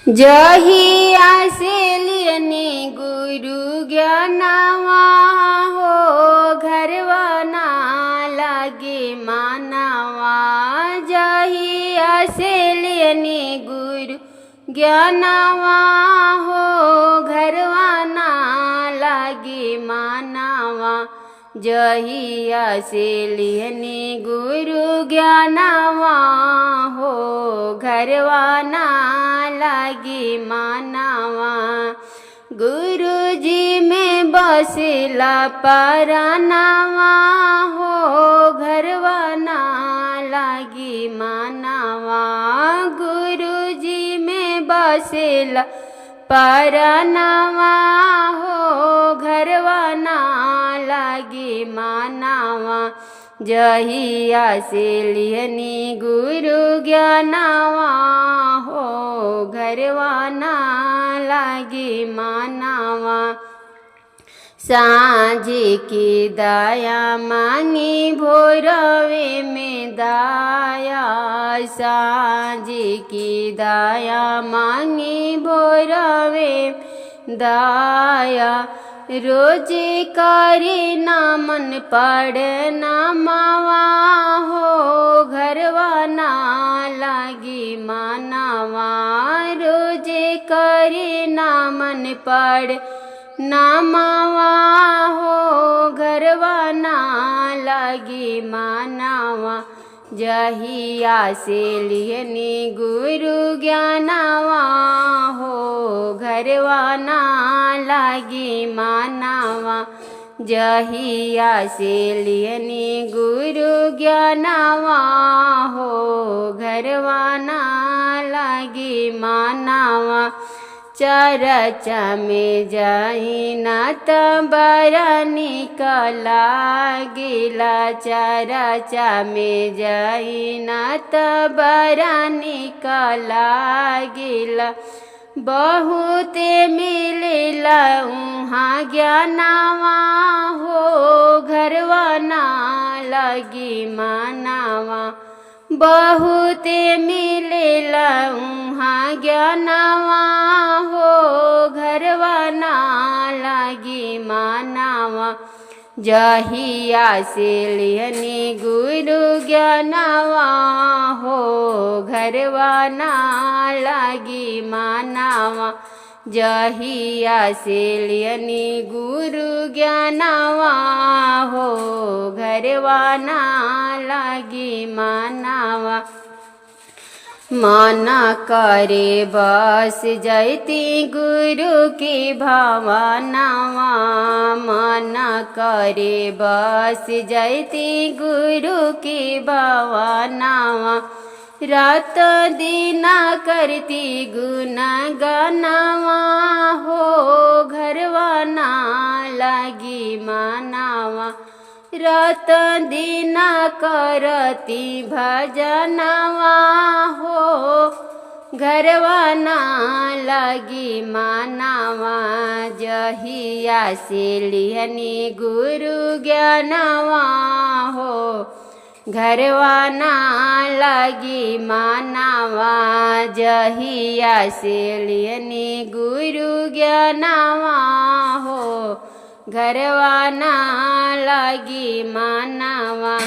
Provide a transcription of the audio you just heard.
जहिया से लियनी गुरु ज्ञानवा हो घरवा ना लागे मानवा। जहिया से लियनी गुरु ज्ञानवा हो घरवा ना लागे मानवा। जहिया से लियनी गुरु ज्ञानवा हो घरवा ना लागे मानवा। गुरु जी में बसेला परानवा हो घरवा ना लागे मानवा। गुरु जी में बसेला परानवा हो घरवा ना लागे मानवा। जहिया से लियनी गुरु ज्ञानवा हो घरवा ना लागे मानवा। सांझ की दाया मांगी भोरवे में दाया। सांझ की दाया मांगी भोरवे दाया। रोज करे ना मन पड़े ना मावा हो घरवा ना लागे मानवा। रोज करे ना मन पड़े ना मावा हो घरवा ना लागे मानवा। जहिया से लियनी गुरु ज्ञानवा हो घरवा ना लागे मानवा। जहिया से लियनी गुरु ज्ञानवा हो घरवा ना लागे मानवा। चरचा में जाई ना तबरा निकला गिला। चरचा में जाई ना तबरा निकला गिला। बहुते मिलेला उहाँ ज्ञानवा हो घरवा ना लागे मानवा। बहुते मिलेला उहाँ ज्ञानवा हो घरवा ना लागे मानवा। जहिया से लियनी गुरु ज्ञानवा हो घरवा ना लागे मानवा। जहिया से लियनी गुरु ज्ञानवा हो घरवा ना लागे मानवा। मन करे बस जैती गुरु की भावनावा। मन करे बस जैती गुरु की भावनावा। रात दिन करती गुण गानवा हो घरवा ना लागे मानवा। रात दिन करती भजनवा हो घरवा ना लागे मानवा। जहिया से लियनी गुरु ज्ञानवा हो घरवा ना लागे मानवा। जहिया से लियनी गुरु ज्ञानवा हो घरवा ना लागे मानवा।